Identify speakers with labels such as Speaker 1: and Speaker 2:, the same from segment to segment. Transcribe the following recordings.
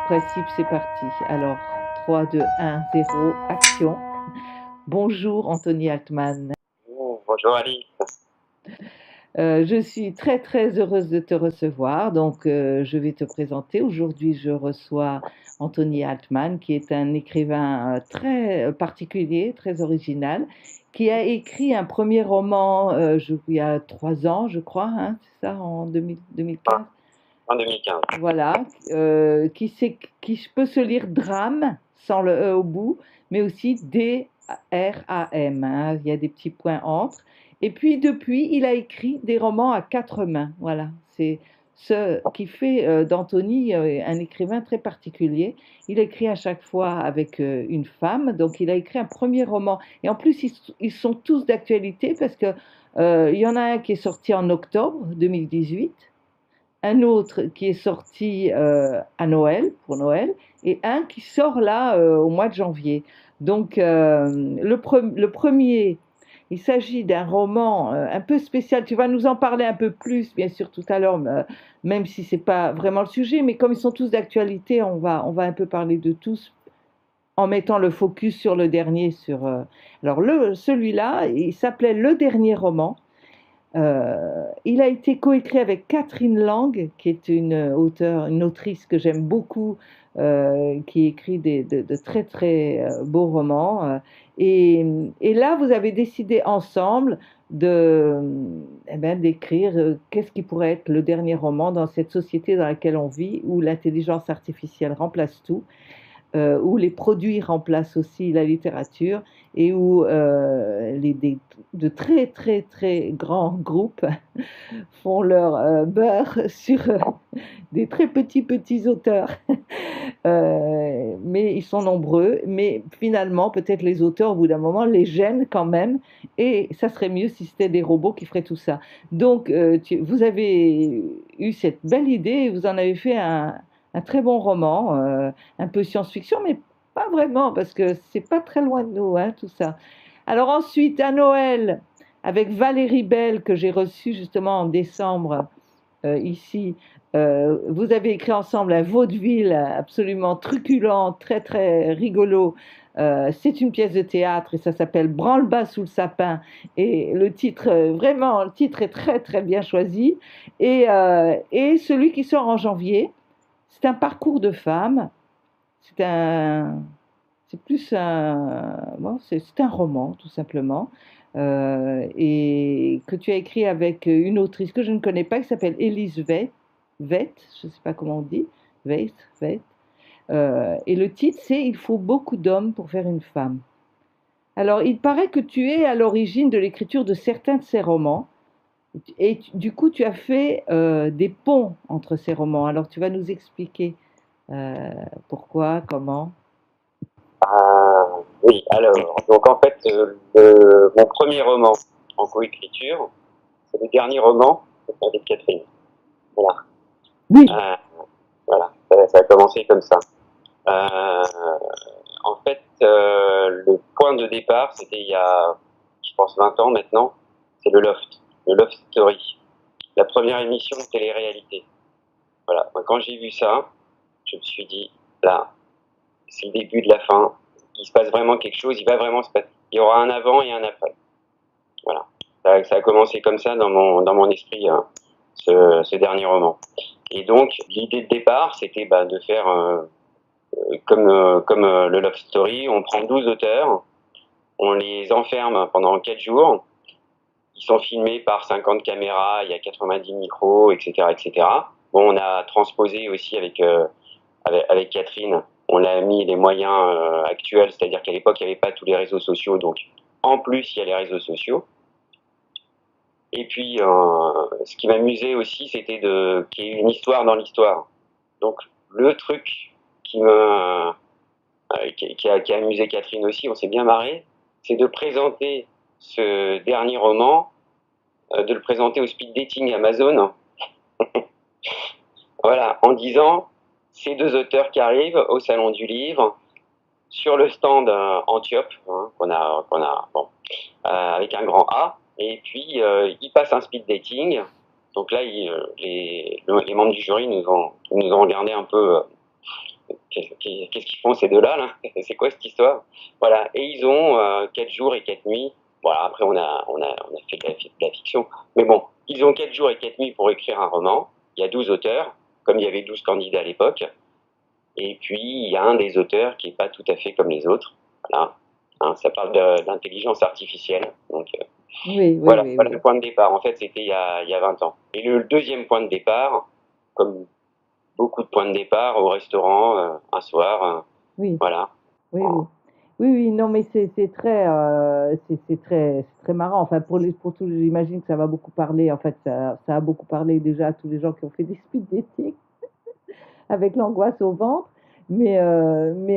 Speaker 1: principe, c'est parti. Alors, 3, 2, 1, 0, action. Bonjour Anthony Altman.
Speaker 2: Bonjour Ali.
Speaker 1: Je suis très très heureuse de te recevoir. Donc, je vais te présenter. Aujourd'hui, je reçois Anthony Altman, qui est un écrivain très particulier, très original, qui a écrit un premier roman il y a 3 ans, je crois, hein, c'est ça, en 2015.
Speaker 2: En 2015.
Speaker 1: Voilà, qui peut se lire drame sans le E au bout, mais aussi D-R-A-M, hein, il y a des petits points entre. Et puis depuis, il a écrit des romans à quatre mains. Voilà, c'est ce qui fait d'Anthony un écrivain très particulier. Il écrit à chaque fois avec une femme, donc il a écrit un premier roman. Et en plus, ils sont tous d'actualité parce que il y en a un qui est sorti en octobre 2018, un autre qui est sorti à Noël, pour Noël, et un qui sort là au mois de janvier. Donc le premier, il s'agit d'un roman un peu spécial. Tu vas nous en parler un peu plus, bien sûr, tout à l'heure, même si c'est pas vraiment le sujet, mais comme ils sont tous d'actualité, on va un peu parler de tous en mettant le focus sur le dernier. Alors celui-là, il s'appelait Le Dernier Roman. Il a été coécrit avec Catherine Lang, qui est une autrice que j'aime beaucoup, qui écrit de très très beaux romans. Et là, vous avez décidé ensemble de, d'écrire qu'est-ce qui pourrait être le dernier roman dans cette société dans laquelle on vit, où l'intelligence artificielle remplace tout, où les produits remplacent aussi la littérature et où de très très très grands groupes font leur beurre sur des très petits auteurs. Mais ils sont nombreux, mais finalement peut-être les auteurs au bout d'un moment les gênent quand même, et ça serait mieux si c'était des robots qui feraient tout ça. Donc vous avez eu cette belle idée et vous en avez fait un très bon roman, un peu science-fiction, mais pas vraiment, parce que c'est pas très loin de nous, hein, tout ça. Alors ensuite, à Noël, avec Valérie Bell, que j'ai reçue justement en décembre ici, vous avez écrit ensemble un vaudeville absolument truculent, très très rigolo. C'est une pièce de théâtre et ça s'appelle Branle-bas sous le sapin. Et le titre, vraiment, le titre est très très bien choisi. Et celui qui sort en janvier, c'est un parcours de femme. C'est un, c'est plus un, bon, c'est un roman tout simplement, et que tu as écrit avec une autrice que je ne connais pas qui s'appelle Élise Veit, je ne sais pas comment on dit, Veit. Et le titre c'est Il faut beaucoup d'hommes pour faire une femme. Alors il paraît que tu es à l'origine de l'écriture de certains de ces romans. Et du coup, tu as fait des ponts entre ces romans. Alors, tu vas nous expliquer pourquoi, comment.
Speaker 2: Oui, alors, donc en fait, mon premier roman en coécriture, c'est le dernier roman avec Catherine. Voilà.
Speaker 1: Oui.
Speaker 2: Euh, voilà, ça a commencé comme ça. Euh, En fait, le point de départ, c'était il y a, je pense, 20 ans maintenant, c'est le Loft Story, la première émission de télé-réalité. Voilà, moi, quand j'ai vu ça, je me suis dit, là, c'est le début de la fin, il se passe vraiment quelque chose, il va vraiment se passer. Il y aura un avant et un après. Voilà. Ça a commencé comme ça dans mon esprit, hein, ce dernier roman. Et donc, l'idée de départ, c'était de faire comme le Love Story, on prend 12 auteurs, on les enferme pendant 4 jours, ils sont filmés par 50 caméras, il y a 90 micros, etc. etc. Bon, on a transposé aussi avec Catherine, on a mis les moyens actuels, c'est-à-dire qu'à l'époque, il n'y avait pas tous les réseaux sociaux, donc en plus, il y a les réseaux sociaux. Et puis, ce qui m'amusait aussi, c'était qu'il y ait une histoire dans l'histoire. Donc, le truc qui a amusé Catherine aussi, on s'est bien marré, c'est de présenter ce dernier roman, de le présenter au speed dating Amazon, voilà, en disant, ces deux auteurs qui arrivent au salon du livre, sur le stand Antiope, hein, bon, avec un grand A, et puis ils passent un speed dating. Donc là, les membres du jury nous ont regardé un peu qu'est-ce qu'ils font ces deux-là là? C'est quoi cette histoire? Voilà. Et ils ont 4 jours et 4 nuits. Voilà, après on a fait de la fiction. Mais bon, ils ont 4 jours et 4 nuits pour écrire un roman. Il y a 12 auteurs, comme il y avait 12 candidats à l'époque. Et puis il y a un des auteurs qui n'est pas tout à fait comme les autres. Voilà. Hein, ça parle d'intelligence artificielle. Donc
Speaker 1: Oui, oui,
Speaker 2: voilà,
Speaker 1: oui,
Speaker 2: voilà le
Speaker 1: oui.
Speaker 2: point de départ. En fait, c'était il y a 20 ans. Et le deuxième point de départ, comme beaucoup de points de départ au restaurant, un soir,
Speaker 1: Oui,
Speaker 2: voilà.
Speaker 1: oui, oui. Oui, oui, non, mais c'est très, c'est très marrant. Enfin, pour tous, j'imagine que ça va beaucoup parler. En fait, ça a beaucoup parlé déjà à tous les gens qui ont fait des speed dating avec l'angoisse au ventre. Mais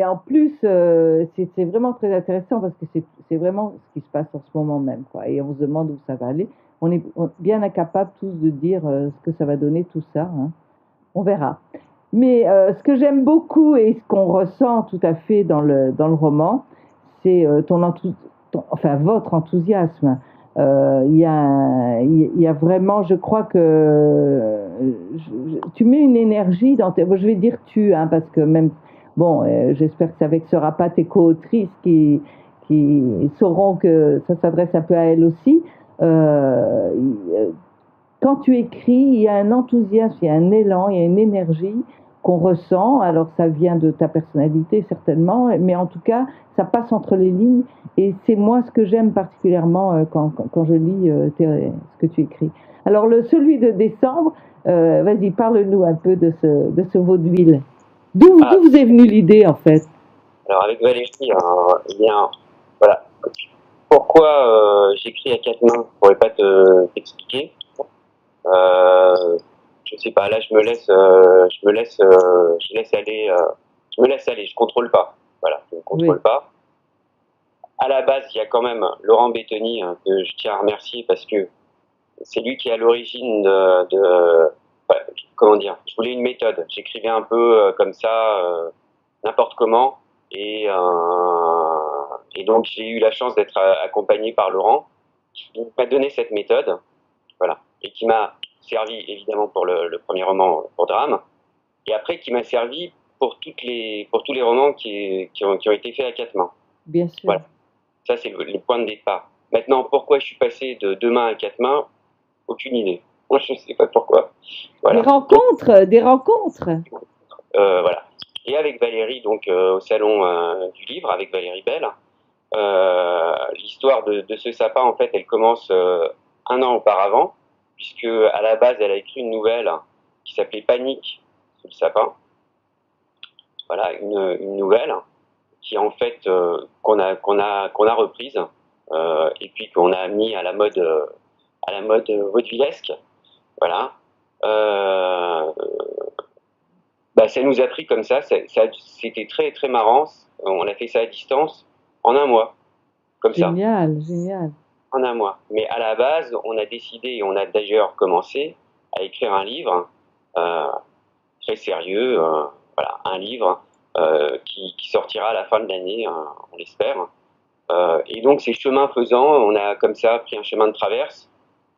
Speaker 1: en plus, c'est vraiment très intéressant parce que c'est vraiment ce qui se passe en ce moment même, quoi. Et on se demande où ça va aller. On est bien incapables tous de dire ce que ça va donner tout ça, hein. On verra. Mais ce que j'aime beaucoup et ce qu'on ressent tout à fait dans le roman, c'est enfin, votre enthousiasme. Il y a vraiment, je crois que tu mets une énergie dans tes. Bon, je vais dire tu, hein, parce que même, bon, j'espère que ça vexera pas tes co-autrices qui sauront que ça s'adresse un peu à elles aussi. Euh, Quand tu écris, il y a un enthousiasme, il y a un élan, il y a une énergie qu'on ressent. Alors ça vient de ta personnalité certainement, mais en tout cas, ça passe entre les lignes. Et c'est moi ce que j'aime particulièrement quand je lis ce que tu écris. Alors celui de décembre, vas-y, parle-nous un peu de ce vaudeville.
Speaker 2: Ah,
Speaker 1: D'où vous est venue l'idée en fait?
Speaker 2: alors avec Valérie, eh bien, voilà. Pourquoi j'écris à quatre mains? Je pourrais pas t'expliquer. Euh, je sais pas. Là, je laisse aller. Je me laisse aller. Je contrôle pas. Voilà, je ne
Speaker 1: Oui,
Speaker 2: contrôle pas. À la base, il y a quand même Laurent Bettoni que je tiens à remercier parce que c'est lui qui est à l'origine enfin, comment dire, je voulais une méthode. J'écrivais un peu comme ça, n'importe comment, et donc j'ai eu la chance d'être accompagné par Laurent, qui m'a donné cette méthode, voilà, et qui m'a servi évidemment pour le premier roman pour Drame, et après qui m'a servi pour tous les romans qui ont été faits à quatre mains.
Speaker 1: bien sûr.
Speaker 2: Voilà, ça c'est le point de départ. Maintenant, pourquoi je suis passé de deux mains à quatre mains? Aucune idée. Moi, je ne sais pas pourquoi. Voilà. Donc,
Speaker 1: Des rencontres.
Speaker 2: voilà. Et avec Valérie, donc au salon du livre, avec Valérie Bell, l'histoire de ce sapin, en fait, elle commence un an auparavant, puisque à la base, elle a écrit une nouvelle qui s'appelait Panique sous le sapin. Voilà, une nouvelle qui en fait qu'on a reprise et puis qu'on a mis à la mode vaudevillesque. Voilà. Euh, Bah, ça nous a pris comme c'était très très marrant. On a fait ça à distance en un mois, comme ça,
Speaker 1: Génial, génial.
Speaker 2: en un mois. Mais à la base, on a décidé et on a d'ailleurs commencé à écrire un livre euh, très sérieux, voilà, un livre qui sortira à la fin de l'année, on l'espère. Et donc, ces chemins faisant, on a comme ça pris un chemin de traverse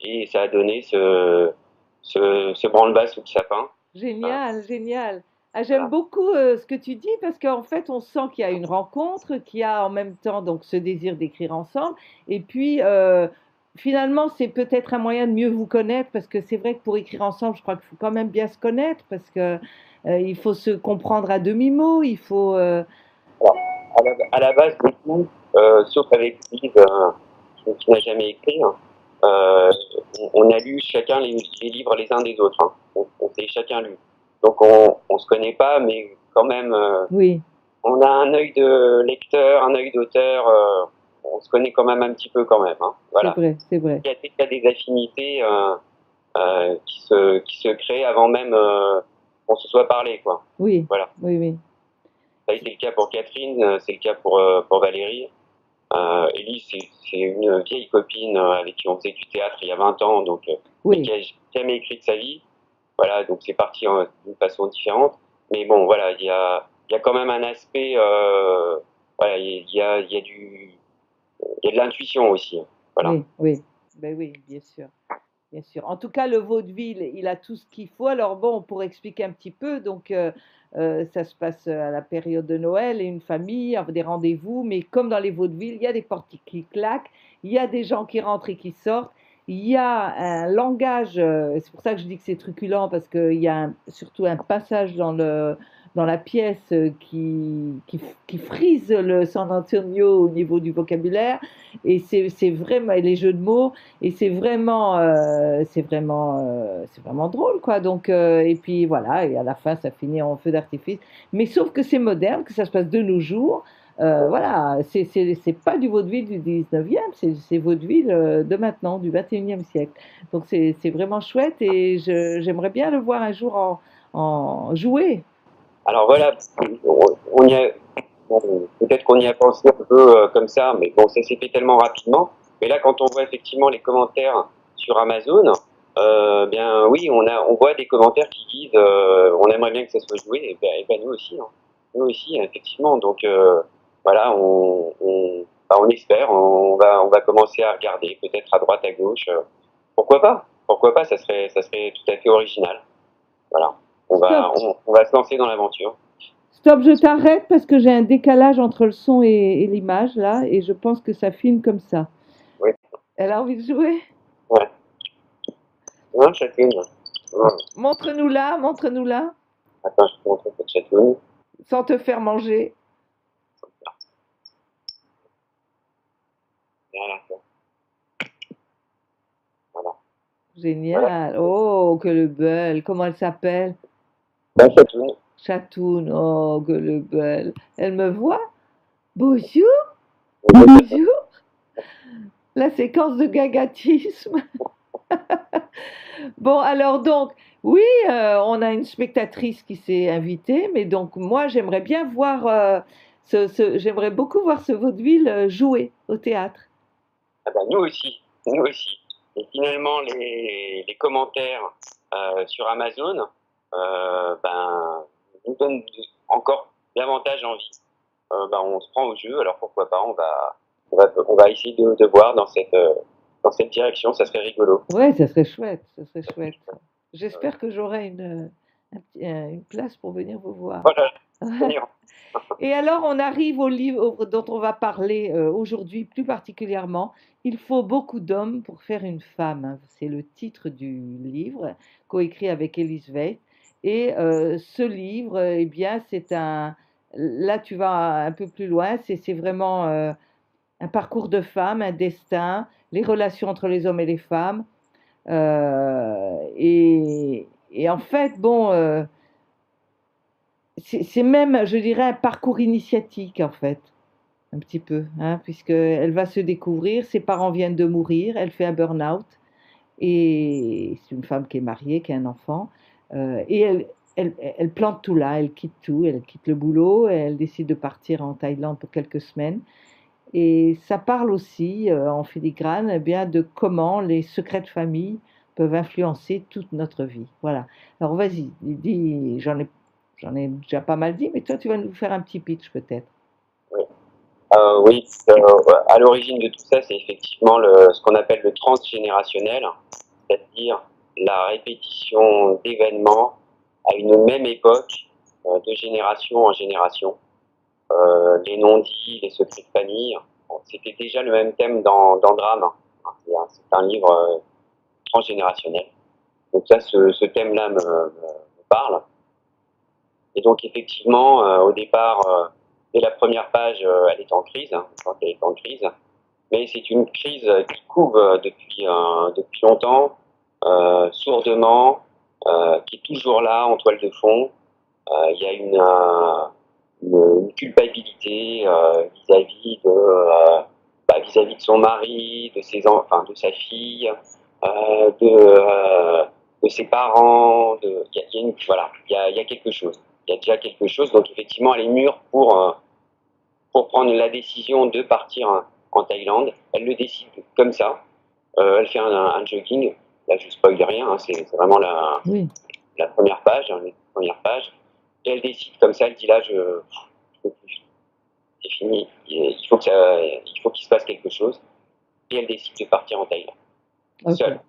Speaker 2: et ça a donné ce branle-bas sous le sapin. Euh,
Speaker 1: Génial, génial. Ah, j'aime
Speaker 2: voilà.
Speaker 1: beaucoup ce que tu dis parce qu'en fait, on sent qu'il y a une rencontre, qu'il y a en même temps donc ce désir d'écrire ensemble. Et puis, finalement, c'est peut-être un moyen de mieux vous connaître parce que c'est vrai que pour écrire ensemble, je crois qu'il faut quand même bien se connaître parce que il faut se comprendre à demi-mot. Il faut.
Speaker 2: Alors, à la base de tout, sauf avec Steve, qui n'a jamais écrit, hein, euh, on a lu chacun les livres les uns des autres. Hein. On s'est chacun lu. Donc on se connaît pas, mais quand même,
Speaker 1: Oui,
Speaker 2: on a un œil de lecteur, un œil d'auteur. On se connaît quand même un petit peu quand même. Hein.
Speaker 1: c'est
Speaker 2: Voilà.
Speaker 1: vrai, c'est vrai.
Speaker 2: Il y a des affinités qui se créent avant même qu'on se soit parlé, quoi.
Speaker 1: Oui,
Speaker 2: Voilà.
Speaker 1: oui, oui,
Speaker 2: Ça a été le cas pour Catherine, c'est le cas pour Valérie. Ellie, c'est une vieille copine avec qui on faisait du théâtre il y a 20 ans, donc, mais
Speaker 1: oui.
Speaker 2: qui a jamais écrit de sa vie. Voilà, donc c'est parti d'une façon différente. Mais bon, voilà, il y a quand même un aspect, voilà, il y a de l'intuition aussi. Voilà.
Speaker 1: Oui, oui, ben oui, bien sûr. bien sûr. En tout cas, le vaudeville, il a tout ce qu'il faut. Alors bon, pour expliquer un petit peu, donc ça se passe à la période de Noël et une famille, des rendez-vous, mais comme dans les vaudevilles, il y a des portes qui claquent, il y a des gens qui rentrent et qui sortent, il y a un langage, c'est pour ça que je dis que c'est truculent, parce qu'il y a surtout un passage dans la pièce qui frise le San Antonio au niveau du vocabulaire, et c'est vraiment, et les jeux de mots, et c'est vraiment drôle, quoi. Donc, et puis voilà, et à la fin, ça finit en feu d'artifice. Mais sauf que c'est moderne, que ça se passe de nos jours. Voilà, c'est pas du vaudeville du 19e, c'est vaudeville de maintenant, du 21e siècle. Donc c'est vraiment chouette et j'aimerais bien le voir un jour en jouer.
Speaker 2: Alors voilà, on y a, bon, peut-être qu'on y a pensé un peu comme ça, mais bon, ça s'est fait tellement rapidement. Mais là, quand on voit effectivement les commentaires sur Amazon, bien oui, on voit des commentaires qui disent on aimerait bien que ça soit joué, et ben nous aussi, hein. Nous aussi, effectivement. Donc voilà, on espère, on va commencer à regarder, peut-être à droite, à gauche. Pourquoi pas? Pourquoi pas? Ça serait tout à fait original. Voilà,
Speaker 1: Stop,
Speaker 2: on va se lancer dans l'aventure.
Speaker 1: stop, je t'arrête parce que j'ai un décalage entre le son et l'image là, et je pense que ça filme comme ça.
Speaker 2: Oui,
Speaker 1: Elle a envie de jouer?
Speaker 2: ouais. Non, chacune. Non.
Speaker 1: Montre-nous là, montre-nous là,
Speaker 2: Attends, je te montre cette chatoune.
Speaker 1: sans te faire manger.
Speaker 2: Voilà, voilà. Voilà.
Speaker 1: Génial. Oh, que le belle. Comment elle s'appelle?
Speaker 2: La chatoune.
Speaker 1: Chatoun. Oh, que le belle. Elle me voit? Bonjour,
Speaker 2: Oui,
Speaker 1: bonjour. La séquence de gagatisme. Bon, alors donc, oui, on a une spectatrice qui s'est invitée, mais donc moi, j'aimerais bien voir, j'aimerais beaucoup voir ce vaudeville jouer au théâtre.
Speaker 2: ah ben, nous aussi. Nous aussi. Et finalement, les commentaires sur Amazon ben, nous donnent encore davantage envie. Ben, on se prend au jeu, alors pourquoi pas, on va essayer de voir dans cette direction, ça serait rigolo.
Speaker 1: Ouais, ça serait chouette, ça serait chouette. J'espère que j'aurai une place pour venir vous voir.
Speaker 2: Voilà, on ira.
Speaker 1: Et alors, on arrive au livre dont on va parler aujourd'hui plus particulièrement. Il faut beaucoup d'hommes pour faire une femme, hein. C'est le titre du livre, coécrit avec Elise Weiss. Et ce livre, eh bien, c'est un. Là, tu vas un peu plus loin. C'est vraiment un parcours de femme, un destin, les relations entre les hommes et les femmes. Et en fait, bon. C'est même, je dirais, un parcours initiatique, en fait, un petit peu, hein, puisqu'elle va se découvrir, ses parents viennent de mourir, elle fait un burn-out, et c'est une femme qui est mariée, qui a un enfant, et elle plante tout là, elle quitte le boulot, elle décide de partir en Thaïlande pour quelques semaines, et ça parle aussi, en filigrane, eh bien, de comment les secrets de famille peuvent influencer toute notre vie. Voilà. Alors vas-y, dis, j'en ai déjà pas mal dit, mais toi, tu vas nous faire un petit pitch peut-être.
Speaker 2: Oui. Oui, à l'origine de tout ça, c'est effectivement ce qu'on appelle le transgénérationnel, c'est-à-dire la répétition d'événements à une même époque, de génération en génération. Les non-dits, les secrets de famille, bon, c'était déjà le même thème dans Drame, hein. C'est un livre transgénérationnel. Donc ça, ce thème-là me parle. Et donc effectivement, au départ, dès la première page, elle est en crise, hein, quand elle est en crise. Mais c'est une crise qui couve depuis longtemps, sourdement, qui est toujours là en toile de fond. Il y a une culpabilité vis-à-vis vis-à-vis de son mari, de ses enfin de sa fille, de ses parents. Il y a voilà, il y a quelque chose. Il y a déjà quelque chose. Donc effectivement, elle est mûre pour prendre la décision de partir en Thaïlande. Elle le décide comme ça. Elle fait un jogging. Là, je spoil rien. Hein, c'est vraiment
Speaker 1: Oui.
Speaker 2: la première page, hein, les premières pages. Et elle décide comme ça. Elle dit là, je peux plus. C'est fini. Il faut qu'il se passe quelque chose. Et elle décide de partir en Thaïlande.
Speaker 1: Ok.
Speaker 2: Seule.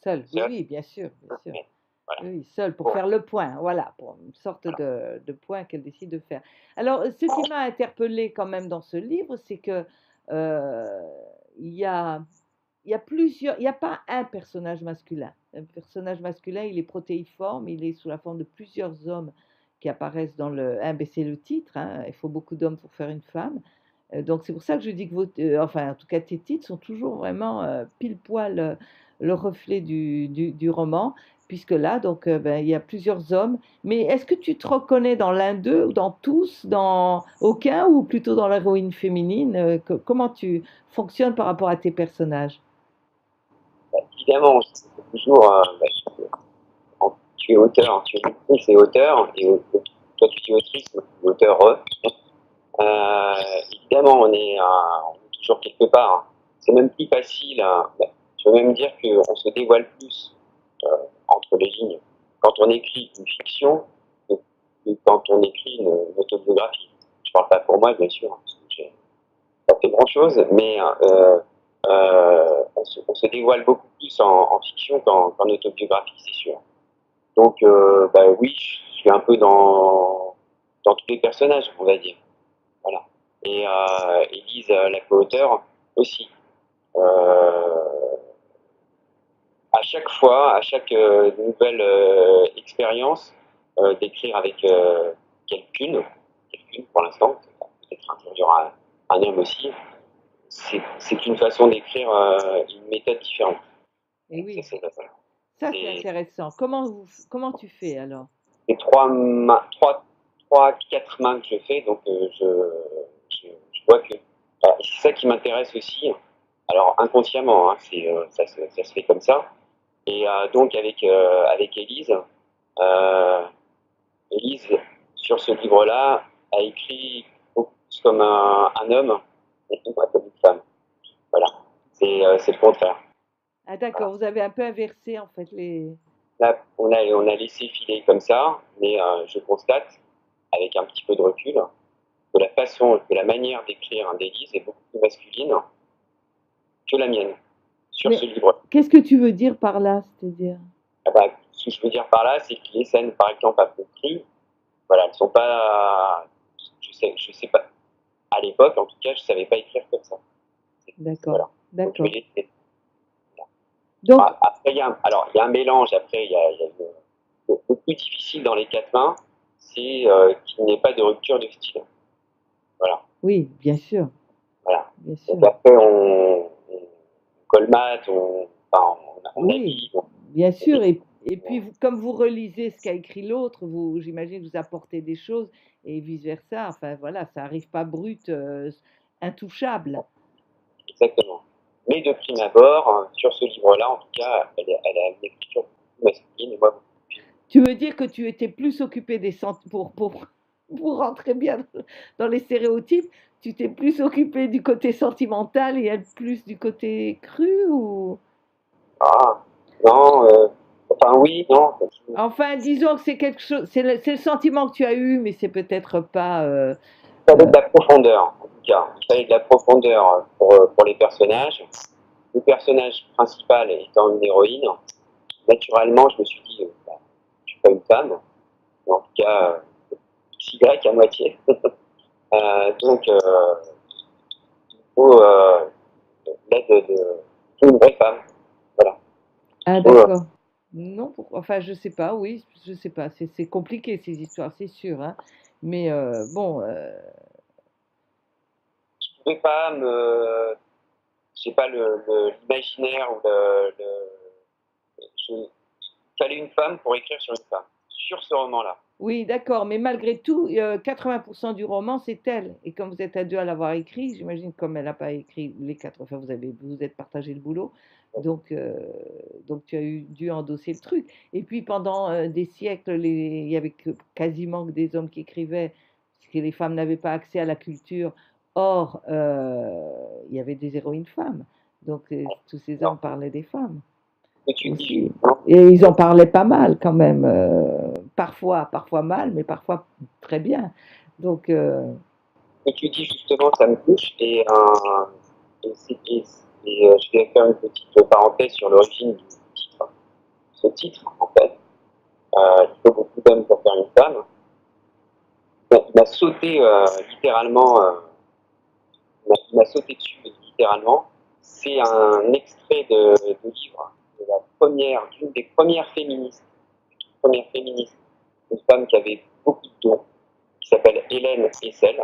Speaker 1: Seul, oui,
Speaker 2: seul.
Speaker 1: oui, bien sûr, bien sûr.
Speaker 2: Voilà.
Speaker 1: Oui, seul pour
Speaker 2: Bon,
Speaker 1: faire le point, voilà, pour une sorte de point qu'elle décide de faire. Alors, ce qui m'a interpellée quand même dans ce livre, c'est que euh, il y a, il y a plusieurs, il n'y a pas un personnage masculin. Un personnage masculin, il est protéiforme, il est sous la forme de plusieurs hommes qui apparaissent dans le. Ben, c'est le titre, hein, il faut beaucoup d'hommes pour faire une femme. Donc c'est pour ça que je dis que enfin en tout cas tes titres sont toujours vraiment pile poil le reflet du roman, puisque là donc ben, il y a plusieurs hommes. Mais est-ce que tu te reconnais dans l'un d'eux ou dans tous, dans aucun ou plutôt dans l'héroïne féminine? Comment tu fonctionnes par rapport à tes personnages?
Speaker 2: évidemment, c'est toujours, tu es auteur, tu es autrice et auteur, et toi tu es autrice, moi, tu es auteur. Évidemment, on est toujours quelque part, hein. C'est même plus facile, je veux même dire qu'on se dévoile plus entre les lignes quand on écrit une fiction que quand on écrit une autobiographie. Je parle pas pour moi, bien sûr, hein, parce que j'ai pas fait grand-chose, mais on se dévoile beaucoup plus en fiction qu'en autobiographie, c'est sûr. Donc, oui, je suis un peu dans tous les personnages, on va dire. Voilà. Et Élise, la co-auteure, aussi. Euh, à chaque fois, à chaque nouvelle expérience, d'écrire avec quelqu'une pour l'instant, peut-être un jour un homme aussi, c'est une façon d'écrire une méthode différente.
Speaker 1: Et oui,
Speaker 2: Ça,
Speaker 1: ça c'est
Speaker 2: c'est
Speaker 1: intéressant. Comment tu fais alors?
Speaker 2: c'est quatre mains que je fais, donc je vois que c'est ça qui m'intéresse aussi. Alors inconsciemment, hein, ça se fait comme ça. Et donc avec Élise, euh, Élise sur ce livre-là a écrit beaucoup plus comme un homme et tout pas comme une femme. Voilà, c'est le contraire.
Speaker 1: Ah
Speaker 2: Voilà.
Speaker 1: d'accord, vous avez un peu inversé en fait les.
Speaker 2: Là, on a laissé filer comme ça, mais je constate avec un petit peu de recul que la manière d'écrire un d'Élise est beaucoup plus masculine que la mienne sur ce
Speaker 1: Mais
Speaker 2: livre.
Speaker 1: qu'est-ce que tu veux dire par là, c'est-à-dire?
Speaker 2: Ah bah, ce que je veux dire par là, c'est que les scènes, par exemple, à Pontry, voilà, elles sont pas, je sais pas, à l'époque, en tout cas, je savais pas écrire comme ça.
Speaker 1: D'accord,
Speaker 2: Voilà. Donc, je vais
Speaker 1: d'accord.
Speaker 2: laisser.
Speaker 1: Donc,
Speaker 2: Après, il y a un mélange. Après, le plus difficile dans les quatre mains, c'est qu'il n'y ait pas de rupture de style. Voilà.
Speaker 1: oui, bien sûr,
Speaker 2: Voilà.
Speaker 1: bien
Speaker 2: Donc
Speaker 1: sûr.
Speaker 2: après, on colmate, on
Speaker 1: Oui,
Speaker 2: habille,
Speaker 1: bien sûr. Et puis,
Speaker 2: on-
Speaker 1: comme vous relisez ce qu'a écrit l'autre, j'imagine, vous apportez des choses et vice-versa. Enfin, voilà, ça arrive pas brut, intouchable.
Speaker 2: exactement. Mais de prime abord, sur ce livre-là, en tout cas, elle a une écriture plus masculine et moi beaucoup plus.
Speaker 1: Tu veux dire que tu étais plus occupé pour rentrer bien dans les stéréotypes, tu t'es plus occupé du côté sentimental et elle plus du côté cru ou...
Speaker 2: Ah, non, enfin oui, non.
Speaker 1: Enfin, disons que c'est quelque chose, c'est le sentiment que tu as eu, mais c'est peut-être pas.
Speaker 2: Il fallait
Speaker 1: Euh,
Speaker 2: de la profondeur, en tout cas. Il fallait de la profondeur pour les personnages. Le personnage principal étant une héroïne, naturellement, je me suis dit, je suis pas une femme, mais en tout cas, XY à moitié. Donc, il faut l'aide d'une vraie femme. Voilà.
Speaker 1: Ah,
Speaker 2: Il faut,
Speaker 1: d'accord. Non, enfin, je sais pas, oui, je sais pas. C'est compliqué ces histoires, c'est sûr, hein. Mais bon,
Speaker 2: je pouvais pas me, j'ai pas l'imaginaire ou il fallait une femme pour écrire sur une femme, sur ce roman-là.
Speaker 1: oui, d'accord. Mais malgré tout, 80% du roman, c'est elle. Et comme vous êtes à deux à l'avoir écrit, j'imagine comme elle n'a pas écrit les quatre, enfin, vous êtes partagé le boulot. Donc tu as dû endosser le truc. Et puis pendant des siècles, il y avait quasiment que des hommes qui écrivaient, parce que les femmes n'avaient pas accès à la culture. Or, il y avait des héroïnes femmes. Donc tous ces
Speaker 2: Non,
Speaker 1: hommes parlaient des femmes
Speaker 2: ce que tu dis
Speaker 1: aussi.
Speaker 2: justement,
Speaker 1: Et ils en parlaient pas mal quand même. Parfois mal, mais parfois très bien. Donc,
Speaker 2: ce que tu dis justement, ça me touche et je vais faire une petite parenthèse sur l'origine du titre. ce titre, en fait, il faut beaucoup d'hommes pour faire une femme. Il m'a sauté littéralement, il m'a sauté dessus littéralement. C'est un extrait de livre de la première, d'une des premières féministes, une femme qui avait beaucoup de dons, qui s'appelle Hélène Hessel,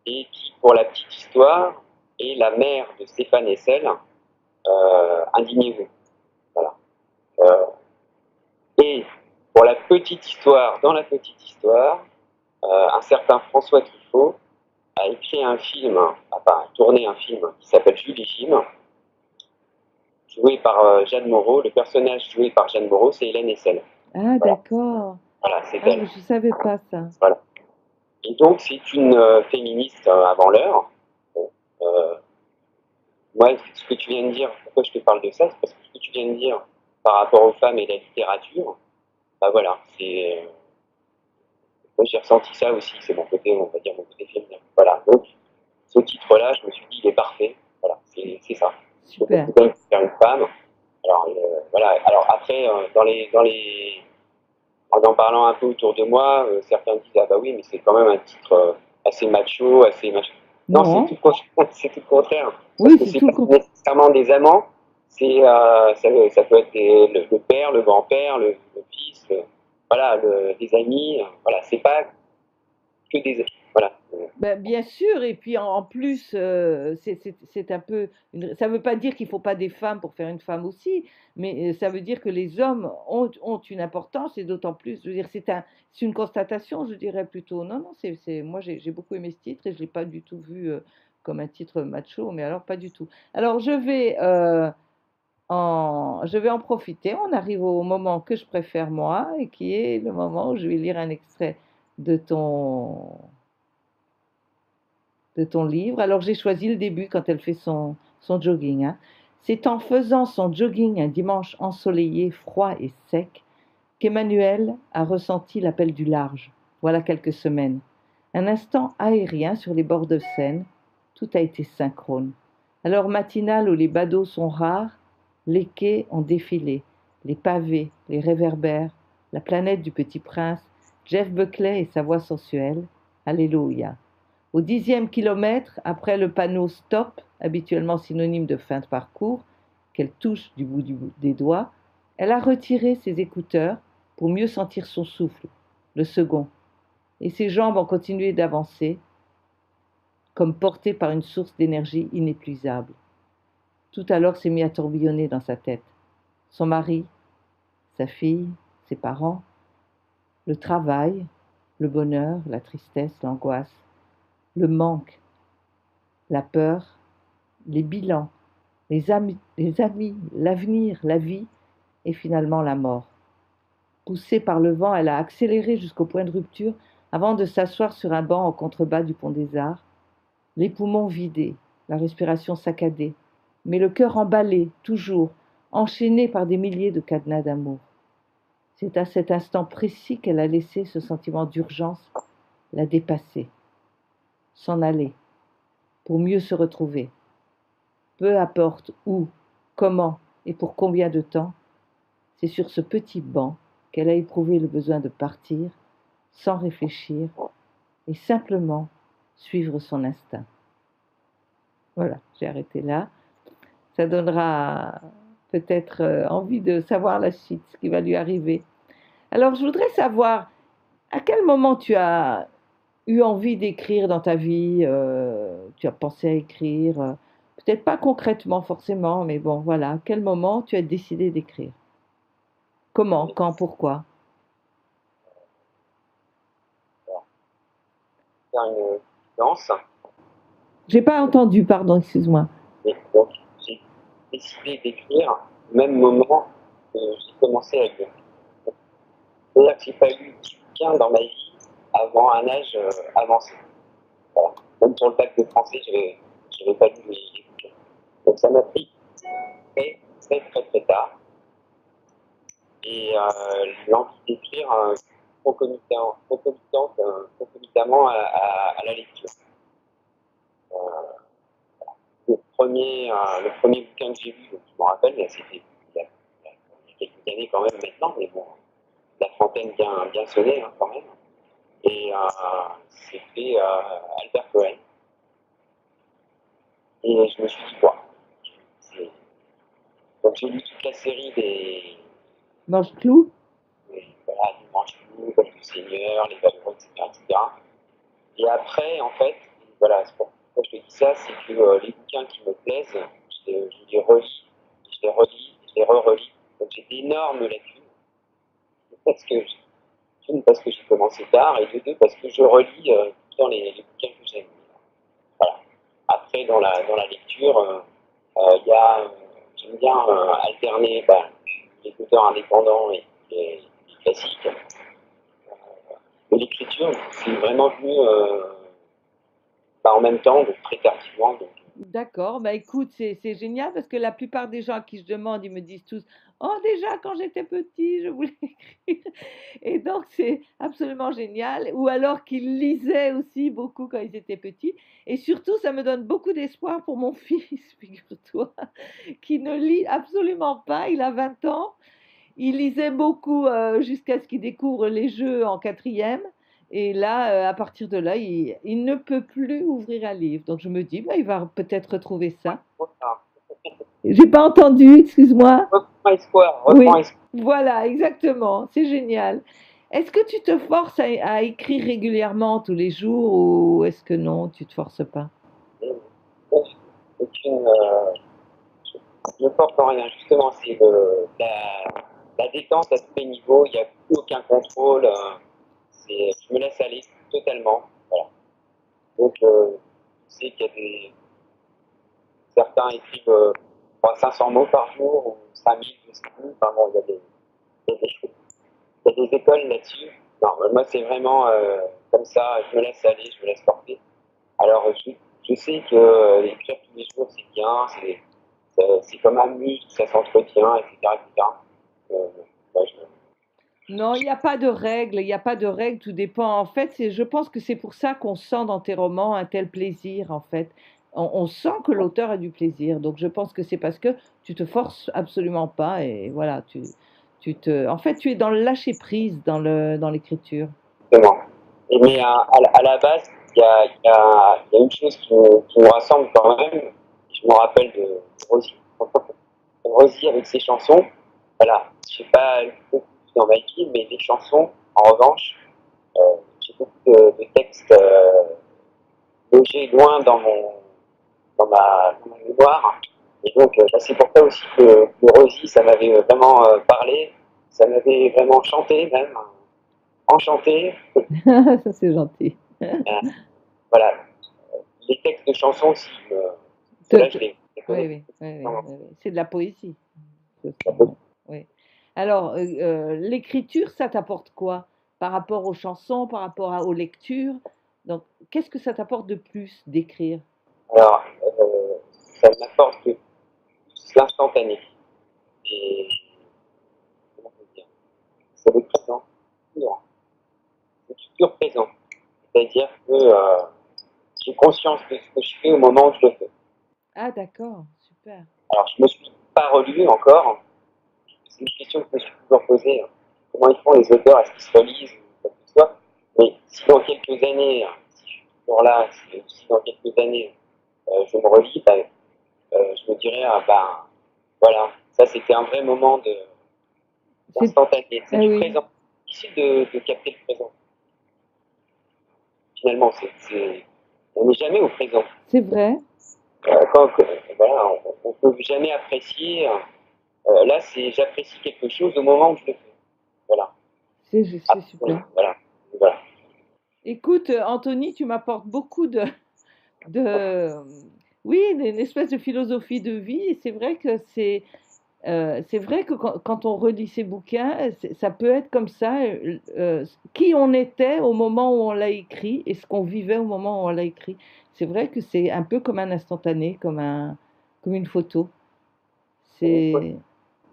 Speaker 2: et qui, pour la petite histoire, est la mère de Stéphane Hessel, indignez-vous. Voilà. Et pour la petite histoire, dans la petite histoire, un certain François Truffaut a écrit un film, enfin tourné un film qui s'appelle Julie Jim, joué par Jeanne Moreau. Le personnage joué par Jeanne Moreau, c'est Hélène Hessel.
Speaker 1: Ah,
Speaker 2: Voilà,
Speaker 1: d'accord.
Speaker 2: voilà c'est
Speaker 1: Ah,
Speaker 2: elle.
Speaker 1: je savais pas ça.
Speaker 2: Voilà. Et donc c'est une féministe avant l'heure. Bon, moi, ce que tu viens de dire, pourquoi je te parle de ça, c'est parce que ce que tu viens de dire par rapport aux femmes et la littérature, bah voilà, c'est moi j'ai ressenti ça aussi, c'est mon côté, on va dire mon côté féminin. Voilà, donc ce titre-là, je me suis dit, il est parfait. Voilà, c'est ça. Je peux
Speaker 1: Super.
Speaker 2: faire une femme. Alors voilà. Alors après, en parlant un peu autour de moi, certains disent ah bah oui, mais c'est quand même un titre assez macho, assez macho. Non, c'est
Speaker 1: Non.
Speaker 2: tout le contraire. C'est tout le contraire. Parce
Speaker 1: Oui,
Speaker 2: que
Speaker 1: c'est
Speaker 2: c'est
Speaker 1: tout le
Speaker 2: pas
Speaker 1: contraire.
Speaker 2: nécessairement des amants. C'est ça peut être le père, le grand-père, le fils, voilà, des amis. Voilà, c'est pas que des voilà.
Speaker 1: Ben, bien sûr, et puis en plus, c'est un peu ça ne veut pas dire qu'il ne faut pas des femmes pour faire une femme aussi, mais ça veut dire que les hommes ont une importance et d'autant plus, je veux dire, c'est une constatation, je dirais plutôt. Non, non, moi j'ai beaucoup aimé ce titre et je ne l'ai pas du tout vu comme un titre macho, mais alors pas du tout. Alors je vais en profiter. On arrive au moment que je préfère moi et qui est le moment où je vais lire un extrait de de ton livre. Alors j'ai choisi le début quand elle fait son jogging, hein. C'est en faisant son jogging un dimanche ensoleillé, froid et sec qu'Emmanuel a ressenti l'appel du large. Voilà quelques semaines. Un instant aérien sur les bords de Seine, tout a été synchrone. À l'heure matinale où les badauds sont rares, les quais ont défilé, les pavés, les réverbères, la planète du Petit Prince, Jeff Buckley et sa voix sensuelle. Alléluia. Au 10e kilomètre, après le panneau stop, habituellement synonyme de fin de parcours, qu'elle touche du bout des doigts, elle a retiré ses écouteurs pour mieux sentir son souffle, le second, et ses jambes ont continué d'avancer, comme portées par une source d'énergie inépuisable. Tout alors s'est mis à tourbillonner dans sa tête. Son mari, sa fille, ses parents, le travail, le bonheur, la tristesse, l'angoisse, le manque, la peur, les bilans, les amis, l'avenir, la vie et finalement la mort. Poussée par le vent, elle a accéléré jusqu'au point de rupture avant de s'asseoir sur un banc en contrebas du pont des Arts, les poumons vidés, la respiration saccadée, mais le cœur emballé, toujours, enchaîné par des milliers de cadenas d'amour. C'est à cet instant précis qu'elle a laissé ce sentiment d'urgence la dépasser, s'en aller, pour mieux se retrouver. Peu importe où, comment et pour combien de temps, c'est sur ce petit banc qu'elle a éprouvé le besoin de partir, sans réfléchir, et simplement suivre son instinct. Voilà, j'ai arrêté là. Ça donnera peut-être envie de savoir la suite, ce qui va lui arriver. Alors, je voudrais savoir, à quel moment tu as eu envie d'écrire dans ta vie, tu as pensé à écrire, peut-être pas concrètement forcément, mais bon, voilà, à quel moment tu as décidé d'écrire? Comment, quand, pourquoi?
Speaker 2: Faire une danse.
Speaker 1: J'ai pas entendu, pardon, excuse-moi.
Speaker 2: Et donc, j'ai décidé d'écrire au même moment que j'ai commencé à lire. C'est-à-dire que j'ai pas lu de bouquin dans ma vie avant un âge avancé. Voilà. Même pour le bac de français, je n'avais pas lu les bouquins. Donc ça m'a pris très tard. Et l'envie d'écrire concomitamment à la lecture. Le premier bouquin que j'ai lu, donc je me rappelle, c'était il y a quelques années quand même maintenant, mais bon, la trentaine bien sonnée hein, quand même. Et c'était Albert Cohen. Et je me suis dit, quoi. Donc j'ai lu toute la série
Speaker 1: Mange-clou?
Speaker 2: voilà, des Manches-Loups, comme le Seigneur, les Valeureux, etc., etc. Et après, en fait, voilà, c'est pourquoi je te dis ça, c'est que les bouquins qui me plaisent, je les relis, je les relis, je les re-relis. Donc j'ai d'énormes lacunes, parce que, une, parce que j'ai commencé tard, et de deux, parce que je relis tout le temps les bouquins que j'aime. Voilà. Après, dans la lecture, j'aime bien alterner les auteurs indépendants et les classiques. Et l'écriture, c'est vraiment venu en même temps, donc très tardivement. Donc,
Speaker 1: D'accord, bah écoute, c'est génial parce que la plupart des gens à qui je demande, ils me disent tous, oh déjà quand j'étais petit, je voulais écrire. Et donc c'est absolument génial. Ou alors qu'ils lisaient aussi beaucoup quand ils étaient petits. Et surtout, ça me donne beaucoup d'espoir pour mon fils, figure-toi, qui ne lit absolument pas. Il a 20 ans. Il lisait beaucoup jusqu'à ce qu'il découvre les jeux en quatrième. Et là, à partir de là, il ne peut plus ouvrir un livre. Donc je me dis, bah, il va peut-être retrouver ça.
Speaker 2: voilà.
Speaker 1: J'ai pas entendu, excuse-moi.
Speaker 2: Reprends espoir, reprends
Speaker 1: Oui,
Speaker 2: espoir.
Speaker 1: voilà, exactement. C'est génial. Est-ce que tu te forces à écrire régulièrement tous les jours ou est-ce que non, tu te forces pas?
Speaker 2: Aucune, je ne porte en rien, justement, c'est la détente à tous les niveaux, il n'y a plus aucun contrôle, je me laisse aller totalement. Voilà. Donc, je sais qu'il y a certains écrivent 500 mots par jour ou 5000, je ne sais plus. Enfin bon, il y a des, il y a des écoles là-dessus. Non, moi, c'est vraiment comme ça, je me laisse aller, je me laisse porter. Alors, je sais que écrire tous les jours, c'est bien, c'est comme un muscle, ça s'entretient, etc. etc. Euh, ouais,
Speaker 1: Non, il n'y a pas de règle, il n'y a pas de règle, tout dépend. En fait, je pense que c'est pour ça qu'on sent dans tes romans un tel plaisir, en fait. On sent que l'auteur a du plaisir. Donc, je pense que c'est parce que tu te forces absolument pas et voilà, en fait, tu es dans le lâcher prise dans l'écriture.
Speaker 2: Exactement. Mais à la base, il y a une chose qui me rassemble quand même. Je me rappelle de Rosie. Rosie avec ses chansons. Voilà, je n'ai pas lu beaucoup dans ma vie, mais les chansons, en revanche, j'ai beaucoup de textes logés loin dans ma mémoire. Et donc, c'est pour ça aussi que Rosie, ça m'avait vraiment parlé. Ça m'avait vraiment chanté, même. Enchanté.
Speaker 1: Ça, c'est gentil.
Speaker 2: Voilà. Les textes de chansons aussi,
Speaker 1: Te-
Speaker 2: ceux-là,
Speaker 1: te-
Speaker 2: je les
Speaker 1: Oui,
Speaker 2: connais.
Speaker 1: oui, oui, oui, oui, oui. C'est de la poésie. Ce
Speaker 2: Ça peut-
Speaker 1: sont- oui. Alors, l'écriture, ça t'apporte quoi par rapport aux chansons, par rapport aux lectures? Donc, qu'est-ce que ça t'apporte de plus d'écrire?
Speaker 2: Alors, ça m'apporte l'instantané. Et comment on peut dire, c'est le présent pur. C'est du pur présent. C'est-à-dire que j'ai conscience de ce que je fais au moment où je le fais.
Speaker 1: Ah, d'accord, super.
Speaker 2: Alors, je ne me suis pas relu encore. C'est une question que je me suis toujours posée. Comment ils font les auteurs? Est-ce qu'ils se relisent ou quoi que ce soit? Mais si dans quelques années, si je suis toujours là, si dans quelques années, je me relis, je me dirais, ah ben, voilà, ça c'était un vrai moment
Speaker 1: C'est,
Speaker 2: d'instantané. C'est
Speaker 1: ah
Speaker 2: du
Speaker 1: oui,
Speaker 2: présent. Difficile de capter le présent. Finalement, on n'est jamais au présent.
Speaker 1: c'est vrai.
Speaker 2: Voilà, on ne peut jamais apprécier. Là, j'apprécie quelque chose au moment où je le fais. Voilà.
Speaker 1: C'est super.
Speaker 2: Voilà. Voilà.
Speaker 1: Écoute, Anthony, tu m'apportes beaucoup de, oui, une espèce de philosophie de vie. Et c'est vrai que c'est vrai que quand on relit ces bouquins, ça peut être comme ça, qui on était au moment où on l'a écrit et ce qu'on vivait au moment où on l'a écrit. C'est vrai que c'est un peu comme un instantané, comme une photo. C'est,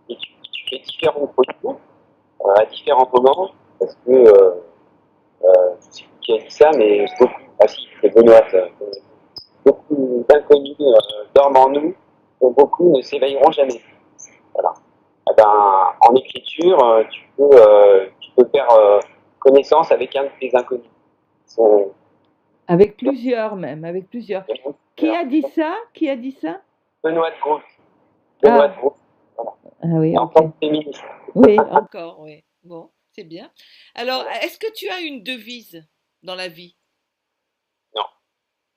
Speaker 2: Et tu fais différents photos à différents moments parce que je ne sais plus qui a dit ça, mais beaucoup, ah si, c'est Benoît, beaucoup d'inconnus dorment en nous, dont beaucoup ne s'éveilleront jamais. Voilà. eh ben, en écriture, tu peux faire connaissance avec un de tes inconnus. Son,
Speaker 1: Avec plusieurs même, avec plusieurs. Qui a dit ça? Qui a dit ça?
Speaker 2: Benoît de Groupe. Benoît
Speaker 1: Ah,
Speaker 2: de Groupe. Voilà.
Speaker 1: ah oui,
Speaker 2: Et en
Speaker 1: ok.
Speaker 2: tant que féministe.
Speaker 1: Oui,
Speaker 3: D'accord, oui. Bon, c'est bien. Alors, est-ce que tu as une devise dans la vie?
Speaker 2: Non.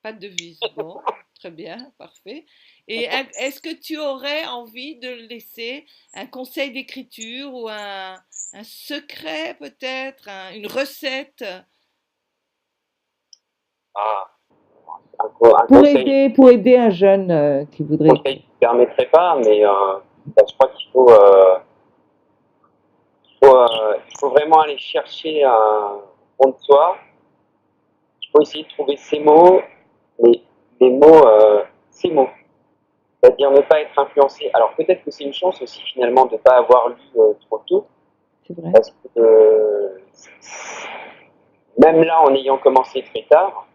Speaker 3: Pas de devise. Bon, très bien, parfait. Et est-ce que tu aurais envie de laisser un conseil d'écriture ou un secret peut-être, une recette?
Speaker 2: Ah, un conseil.
Speaker 1: pour aider un jeune qui voudrait.
Speaker 2: Conseil qui ne permettrait pas, mais je crois il faut vraiment aller chercher au fond de soi. Il faut essayer de trouver ces mots, mais les mots, ces mots. C'est-à-dire ne pas être influencé. Alors peut-être que c'est une chance aussi finalement de ne pas avoir lu trop tôt,
Speaker 1: C'est vrai.
Speaker 2: parce que même là, en ayant commencé très tard,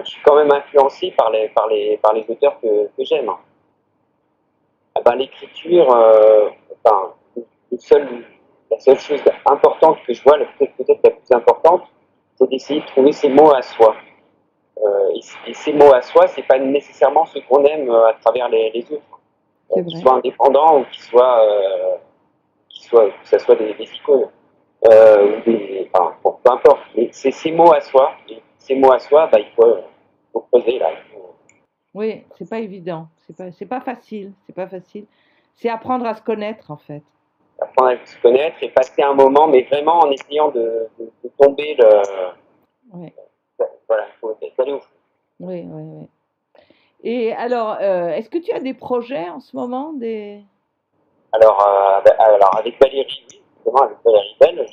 Speaker 2: je suis quand même influencé par les auteurs que j'aime. Ah ben, l'écriture, enfin, le seul, la seule chose importante que je vois, peut-être la plus importante, c'est d'essayer de trouver ses mots à soi. Et ces mots à soi, c'est pas nécessairement ce qu'on aime à travers les autres,
Speaker 1: C'est
Speaker 2: qu'ils
Speaker 1: vrai.
Speaker 2: soient indépendants ou que ça soit des icônes. Enfin, bon, peu importe. Mais c'est ces mots à soi. Et ces mots à soi, bah, faut creuser là.
Speaker 1: Oui, c'est pas évident. C'est pas facile. C'est pas facile. C'est apprendre à se connaître en fait.
Speaker 2: Apprendre à se connaître et passer un moment, mais vraiment en essayant de tomber le.
Speaker 1: Ouais.
Speaker 2: Voilà, il faut aller au fond.
Speaker 1: Oui, oui, oui. Et alors, est-ce que tu as des projets en ce moment, des...
Speaker 2: Alors, avec Valérie, oui, justement, avec Valérie Bell,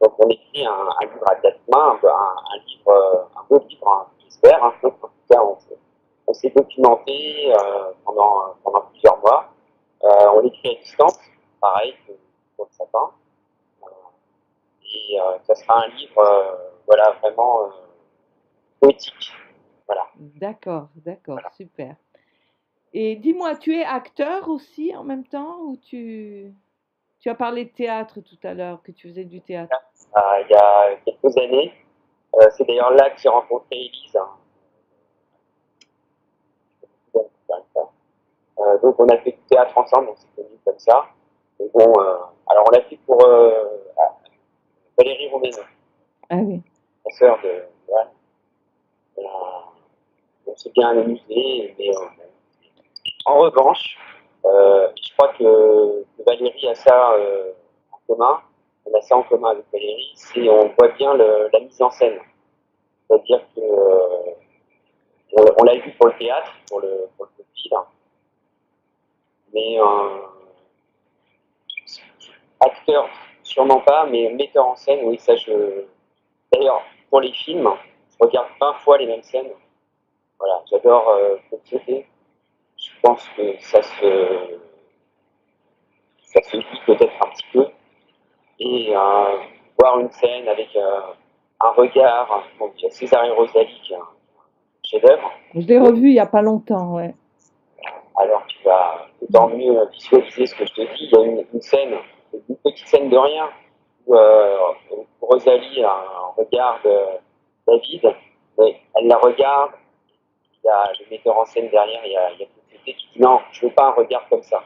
Speaker 2: donc on écrit un livre à quatre mains, un livre, un beau livre, hein, j'espère. Hein. En tout cas, on s'est documenté pendant plusieurs mois. On écrit à distance, pareil que pour le sapin. Et ça sera un livre, voilà, vraiment poétique. Voilà.
Speaker 1: D'accord, d'accord, super. Et dis-moi, tu es acteur aussi en même temps ou tu as parlé de théâtre tout à l'heure, que tu faisais du théâtre?
Speaker 2: Il y a quelques années, c'est d'ailleurs là que j'ai rencontré Élise. Hein. Donc on a fait du théâtre ensemble, on s'est connus comme ça. Et bon, alors on l'a fait pour Valérie Romaine,
Speaker 1: Ah oui,
Speaker 2: la sœur de Joanne. On s'est bien amusé, mais en revanche, je crois que Valérie a ça en commun. On a ça en commun avec Valérie, c'est on voit bien la mise en scène. C'est-à-dire que on l'a vu pour le théâtre, pour le film, mais acteur, sûrement pas, mais metteur en scène, oui, ça je. D'ailleurs, pour les films, je regarde 20 fois les mêmes scènes. Voilà, j'adore sauter. Je pense que ça se lit peut-être un petit peu. Et voir une scène avec un regard, bon, il y a César et Rosalie qui est un chef-d'œuvre.
Speaker 1: je l'ai revu il y a pas longtemps, ouais.
Speaker 2: Alors tu vas d'autant mieux visualiser ce que je te dis. Il y a une scène, une petite scène de rien, où Rosalie regarde David, mais elle la regarde, il y a le metteur en scène derrière, il y a côté qui dit non, je veux pas un regard comme ça.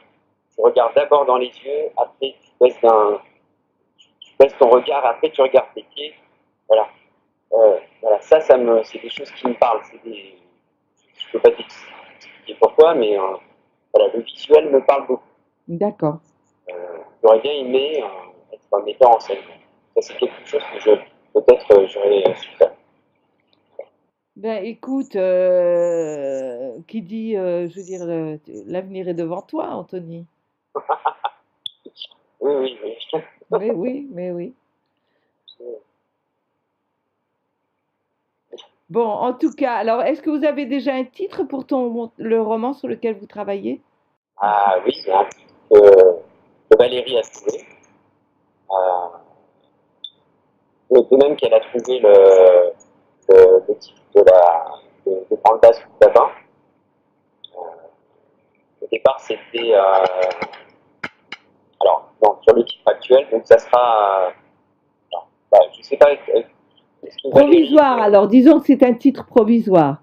Speaker 2: Tu regardes d'abord dans les yeux, après tu baisses ton regard, après tu regardes tes pieds. Voilà. Voilà, c'est des choses qui me parlent. Je peux pas t'expliquer pourquoi, mais voilà, le visuel me parle beaucoup.
Speaker 1: D'accord.
Speaker 2: J'aurais bien aimé être un metteur en scène. Ça, c'est quelque chose que peut-être j'aurais su faire.
Speaker 1: Ben écoute, qui dit, je veux dire, l'avenir est devant toi, Anthony.
Speaker 2: Oui, oui, oui.
Speaker 1: Mais oui, mais oui. Bon, en tout cas, alors est-ce que vous avez déjà un titre pour le roman sur lequel vous travaillez?
Speaker 2: Ah oui, il y a un titre que Valérie a trouvé. De même qu'elle a trouvé le titre de Grande Base sous Tapin. Au départ, c'était Alors, non, sur le titre actuel, donc ça sera, je sais pas, est-ce que Valérie,
Speaker 1: Provisoire, alors, disons que c'est un titre provisoire.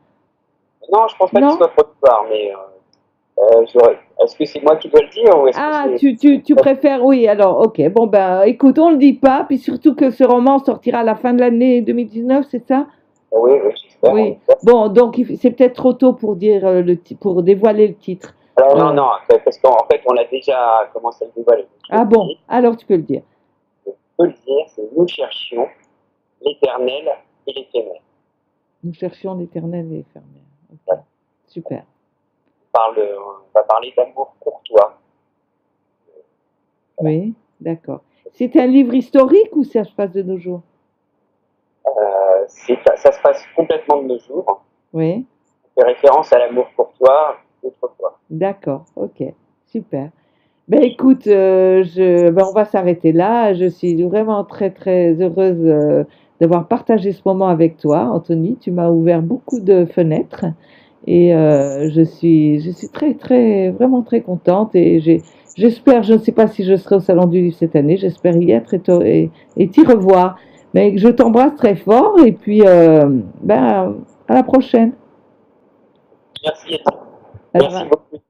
Speaker 2: non, je pense pas qu'il
Speaker 1: Non?
Speaker 2: soit provisoire, mais est-ce que c'est moi qui dois le dire ou est-ce que
Speaker 1: Ah,
Speaker 2: c'est...
Speaker 1: tu préfères, oui, alors, ok. Bon, ben, écoute, on le dit pas, puis surtout que ce roman sortira à la fin de l'année 2019, c'est ça?
Speaker 2: Oui, oui, j'espère.
Speaker 1: Oui. Bon, donc, c'est peut-être trop tôt pour dire pour dévoiler le titre.
Speaker 2: Alors, non, parce qu'en fait, on a déjà commencé à le dévoiler.
Speaker 1: Ah bon, alors tu peux le dire.
Speaker 2: Je peux le dire, c'est nous cherchions l'éternel et l'éphémère.
Speaker 1: Nous cherchions l'éternel et l'éphémère. Ok. Super.
Speaker 2: On va parler d'amour courtois.
Speaker 1: Oui, d'accord. C'est un livre historique ou ça se passe de nos jours?
Speaker 2: Ça se passe complètement de nos jours.
Speaker 1: Oui,
Speaker 2: On fait référence à l'amour courtois d'autrefois.
Speaker 1: d'accord, ok, super. Ben écoute, on va s'arrêter là. Je suis vraiment très très heureuse d'avoir partagé ce moment avec toi, Anthony. Tu m'as ouvert beaucoup de fenêtres et je suis très très vraiment très contente et j'espère, je ne sais pas si je serai au Salon du Livre cette année, j'espère y être et t'y revoir. Mais je t'embrasse très fort et puis ben à la prochaine.
Speaker 2: Merci,
Speaker 1: Alors,
Speaker 2: merci beaucoup.